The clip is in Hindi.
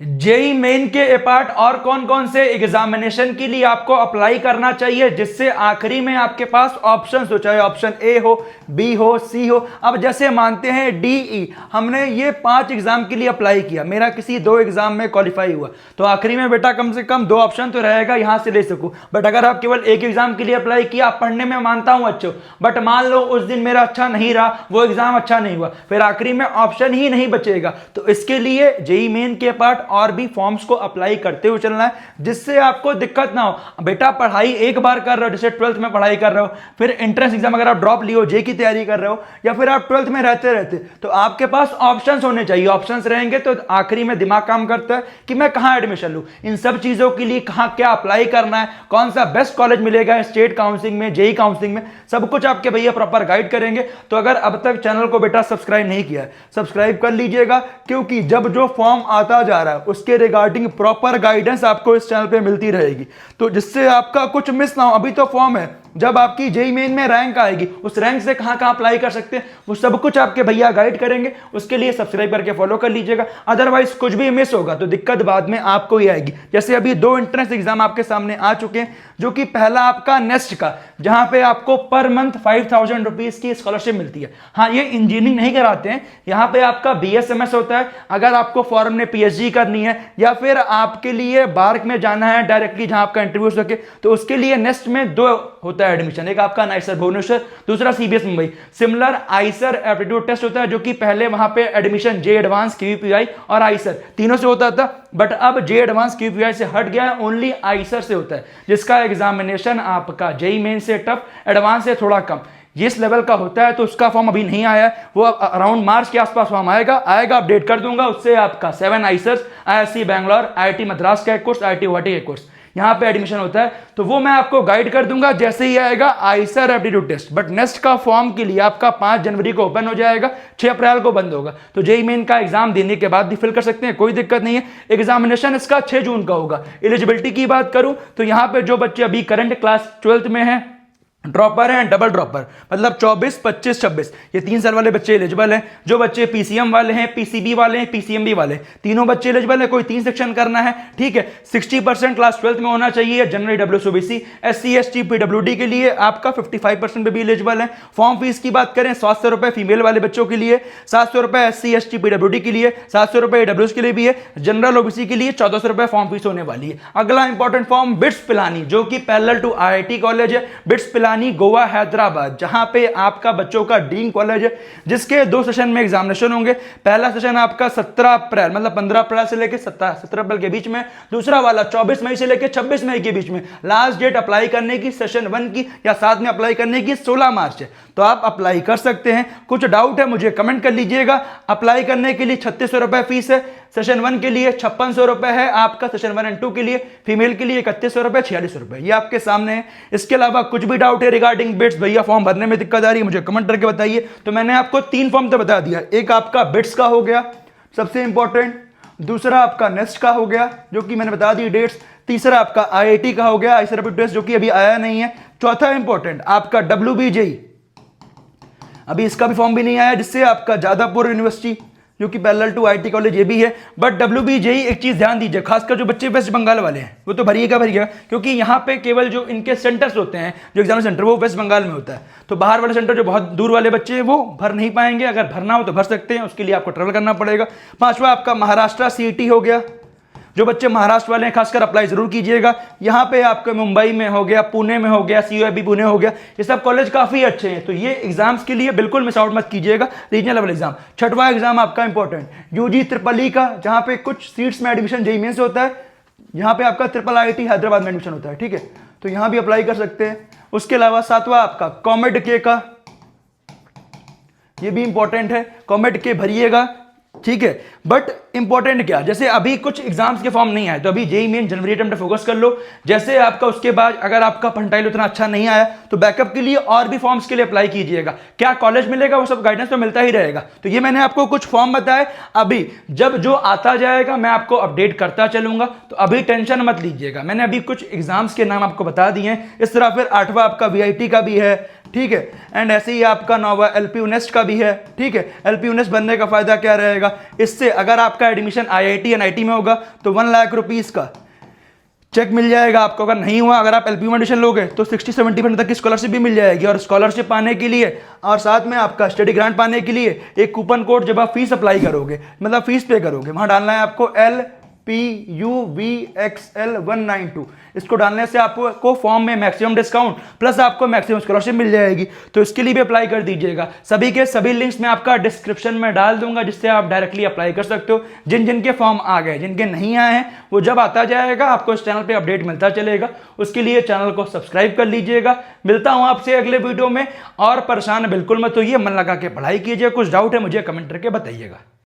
जेई मेन के अपार्ट और कौन कौन से एग्जामिनेशन के लिए आपको अप्लाई करना चाहिए, जिससे आखिरी में आपके पास ऑप्शंस हो, चाहे ऑप्शन ए हो, बी हो, सी हो। अब जैसे मानते हैं डीई, हमने ये 5 एग्जाम के लिए अप्लाई किया, मेरा किसी 2 एग्जाम में क्वालिफाई हुआ, तो आखिरी में बेटा कम से कम 2 ऑप्शन तो रहेगा, यहां से ले सकूं। बट अगर आप केवल एक एग्जाम के लिए अप्लाई किया, पढ़ने में मानता हूं अच्छे, बट मान लो उस दिन मेरा अच्छा नहीं रहा, वो एग्जाम अच्छा नहीं हुआ, फिर आखिरी में ऑप्शन ही नहीं बचेगा। तो इसके लिए जेई मेन के पार्ट और भी फॉर्म्स को अप्लाई करते हुए चलना है, जिससे आपको दिक्कत ना हो। बेटा पढ़ाई एक बार कर रहे हो, जैसे 12th में पढ़ाई कर रहे हो, फिर एंट्रेंस एग्जाम अगर आप ड्रॉप लियो, जे की तैयारी कर रहे हो, या फिर आप 12th में रहते रहते, तो आपके पास ऑप्शंस होने चाहिए। ऑप्शंस रहेंगे तो आखिरी में दिमाग काम करता है कि मैं कहां एडमिशन लूं, इन सब चीजों के लिए कहां क्या अप्लाई करना है, कौन सा बेस्ट कॉलेज मिलेगा स्टेट काउंसलिंग में, जेई काउंसलिंग में, सब कुछ आपके भैया प्रॉपर गाइड करेंगे। तो अगर अब तक चैनल को बेटा सब्सक्राइब नहीं किया है, सब्सक्राइब कर लीजिएगा, क्योंकि जब जो फॉर्म आता जा रहा है उसके रिगार्डिंग प्रॉपर गाइडेंस आपको इस चैनल पे मिलती रहेगी, तो जिससे आपका कुछ मिस ना हो। अभी तो फॉर्म है, जब आपकी जेई मेन में रैंक आएगी, उस रैंक से कहां कहां अप्लाई कर सकते हैं, वो सब कुछ आपके भैया गाइड करेंगे। उसके लिए सब्सक्राइब करके फॉलो कर लीजिएगा, अदरवाइज कुछ भी मिस होगा तो दिक्कत बाद में आपको ही आएगी। जैसे अभी 2 एंट्रेंस एग्जाम आपके सामने आ चुके हैं, जो कि पहला आपका नेस्ट का, जहां पे आपको पर मंथ 5000 रुपीज की स्कॉलरशिप मिलती है। हाँ, ये इंजीनियरिंग नहीं कराते हैं, यहां पे आपका बीएसएमएस होता है। अगर आपको फॉरेन में पीएचडी करनी है, या फिर आपके लिए बार्क में जाना है डायरेक्टली, जहां आपका इंटरव्यू हो सके, तो उसके लिए नेस्ट में 2 होता है एडमिशन, एक आपका नाइसर भुवनेश्वर, दूसरा CBS Mumbai. Similar IISER aptitude test होता है, जो कि पहले वहां पे एडमिशन जे एडवांस, क्यूपीआई और आईसर तीनों से होता था, बट अब जे एडवांस क्यूपीआई से हट गया है, ओनली आईसर से होता है, जिसका एग्जामिनेशन आपका जेई मेन से टफ, एडवांस से थोड़ा कम, जिस लेवल का होता है। तो उसका फॉर्म अभी नहीं आया है, वो अराउंड मार्च के आसपास फॉर्म आएगा, अपडेट कर दूंगा। उससे आपका 7 आईसर्स, आईआईएससी बैंगलोर, आईआईटी मद्रास का एक कोर्स, आईआईटी गुवाहाटी का कोर्स, यहां पे एडमिशन होता है, तो वो मैं आपको गाइड कर दूंगा जैसे ही आएगा IISER aptitude test. But next का फॉर्म के लिए आपका 5 जनवरी को ओपन हो जाएगा, 6 अप्रैल को बंद होगा, तो जेई मेन का एग्जाम देने के बाद भी फिल कर सकते हैं, कोई दिक्कत नहीं है। एग्जामिनेशन इसका 6 जून का होगा। एलिजिबिलिटी की बात करूं तो यहां पे जो बच्चे अभी करंट क्लास 12th में हैं, ड्रॉपर हैं, डबल ड्रॉपर, मतलब 24, 25, 26, ये 3 साल वाले बच्चे एलिजिबल हैं। जो बच्चे पीसीएम वाले हैं, पीसीबी वाले हैं, पीसीएमबी वाले, तीनों बच्चे एलिजिबल है। कोई 3 सेक्शन करना है, ठीक है। 60% क्लास 12th में होना चाहिए, जनरल डब्ल्यूसीबीसी, एससी एसटी पीडब्ल्यूडी के लिए आपका 55% पे भी एलिजिबल है। फॉर्म फीस की बात करें, 700 रुपए फीमेल वाले बच्चों के लिए, 700 रुपए एससी एसटी पीडब्ल्यूडी के लिए, 700 रुपए डब्ल्यूएस के लिए भी है। जनरल ओबीसी के लिए 1400 रुपए फॉर्म फीस होने वाली है। अगला इंपॉर्टेंट फॉर्म बिट्स पिलानी, जो कि पैरेलल टू आईआईटी कॉलेज है, बिट्स पिलानी गोवा हैदराबाद, जहां पे आपका बच्चों का डीन कॉलेज है, जिसके 2 सेशन में एग्जामिनेशन होंगे। पहला सेशन आपका 17 अप्रैल, मतलब 15 अप्रैल से लेकर 17 अप्रैल के बीच में, दूसरा वाला 24 मई से लेकर 26 मई के बीच में। लास्ट डेट अप्लाई करने की सेशन 1 की या साथ में अप्लाई करने की 16 मार्च है, तो आप अप्लाई कर सकते हैं। कुछ डाउट है मुझे कमेंट कर लीजिएगा। अप्लाई करने के लिए 3600 रुपए फीस है, सेशन 1 के लिए 5600 रुपए है आपका, सेशन 1 एंड 2 के लिए, फीमेल के लिए 3100 रुपए, 4600 रुपए, ये आपके सामने है। इसके अलावा कुछ भी डाउट है रिगार्डिंग बिट्स, भैया फॉर्म भरने में दिक्कत आ रही है, मुझे कमेंट करके बताइए। तो मैंने आपको 3 फॉर्म तो बता दिया, एक आपका बिट्स का हो गया सबसे इंपॉर्टेंट, दूसरा आपका नेस्ट का हो गया जो कि मैंने बता दी डेट्स, तीसरा आपका आईआईटी का हो गया, आईसर एप्टीट्यूड टेस्ट जो कि अभी आया नहीं है, चौथा इंपॉर्टेंट आपका डब्ल्यूबीजेई, अभी इसका भी फॉर्म भी नहीं आया, जिससे आपका जादवपुर यूनिवर्सिटी जो कि पैरेलल टू आईटी कॉलेज ये भी है। बट डब्ल्यूबीजेई एक चीज ध्यान दीजिए, खासकर जो बच्चे वेस्ट बंगाल वाले हैं वो तो भरिएगा, क्योंकि यहाँ पे केवल जो इनके सेंटर्स होते हैं, जो एग्जाम सेंटर, वो वेस्ट बंगाल में होता है। तो बाहर वाले सेंटर जो बहुत दूर वाले बच्चे हैं वो भर नहीं पाएंगे, अगर भरना हो तो भर सकते हैं, उसके लिए आपको ट्रेवल करना पड़ेगा। 5वां आपका महाराष्ट्र सीईटी हो गया, जो बच्चे महाराष्ट्र वाले हैं खासकर अप्लाई जरूर कीजिएगा। यहाँ पे आपके मुंबई में हो गया, पुणे में हो गया, सीयूआईबी पुणे हो गया, ये सब कॉलेज काफी अच्छे हैं, तो ये एग्जाम्स के लिए बिल्कुल मिस आउट मत कीजिएगा, रीजनल लेवल एग्जाम। 6वां एग्जाम आपका इंपॉर्टेंट यूजी ट्रिपल ई का, जहाँ पे कुछ सीट्स में एडमिशन जेईई मेंस होता है, यहाँ पे आपका ट्रिपल आईआईटी हैदराबाद में एडमिशन होता है, ठीक है, तो यहाँ भी अप्लाई कर सकते हैं। उसके अलावा 7वां आपका कॉमेड के का, ये भी इंपॉर्टेंट है, कॉमेड के भरिएगा, ठीक है। बट इंपॉर्टेंट क्या, जैसे अभी कुछ एग्जाम्स के फॉर्म नहीं आए, तो अभी जेईई मेन जनवरी अटेम्प्ट फोकस कर लो। जैसे आपका उसके बाद अगर आपका फंटाइल उतना अच्छा नहीं आया, तो बैकअप के लिए और भी फॉर्म्स के लिए अप्लाई कीजिएगा। क्या कॉलेज मिलेगा वो सब गाइडेंस तो मिलता ही रहेगा। तो ये मैंने आपको कुछ फॉर्म बताए, अभी जब जो आता जाएगा मैं आपको अपडेट करता चलूंगा, तो अभी टेंशन मत लीजिएगा। मैंने अभी कुछ एग्जाम्स के नाम आपको बता दिए हैं। इस तरह फिर 8वां आपका वीआईटी का भी है, ठीक है। एंड ऐसे ही आपका नोवा एलपी यूनेस्ट का भी है, ठीक है। एलपी यूनेस्ट बनने का फायदा क्या रहेगा, इससे अगर आपका एडमिशन आईआईटी एनआईटी में होगा तो 1 लाख रुपीस का चेक मिल जाएगा आपको। अगर नहीं हुआ, अगर आप एलपी में एडमिशन लोगे तो 60-70% तक की स्कॉलरशिप भी मिल जाएगी। और स्कॉलरशिप पाने के लिए और साथ में आपका स्टडी ग्रांट पाने के लिए एक कूपन कोड जब आप फीस अप्लाई करोगे, मतलब फीस पे करोगे, वहां डालना है आपको LPUVXL192। इसको डालने से आपको फॉर्म में मैक्सिमम डिस्काउंट प्लस आपको मैक्सिमम स्कॉलरशिप मिल जाएगी। तो इसके लिए भी अप्लाई कर दीजिएगा। सभी के सभी लिंक्स मैं आपका डिस्क्रिप्शन में डाल दूंगा, जिससे आप डायरेक्टली अप्लाई कर सकते हो। जिन जिनके फॉर्म आ गए, जिनके नहीं आए हैं, वो जब आता जाएगा आपको इस चैनल पे अपडेट मिलता चलेगा। उसके लिए चैनल को सब्सक्राइब कर लीजिएगा। मिलता हूं आपसे अगले वीडियो में। और परेशान बिल्कुल मत होइए, मन लगा के पढ़ाई कीजिए। कुछ डाउट है मुझे कमेंट करके बताइएगा।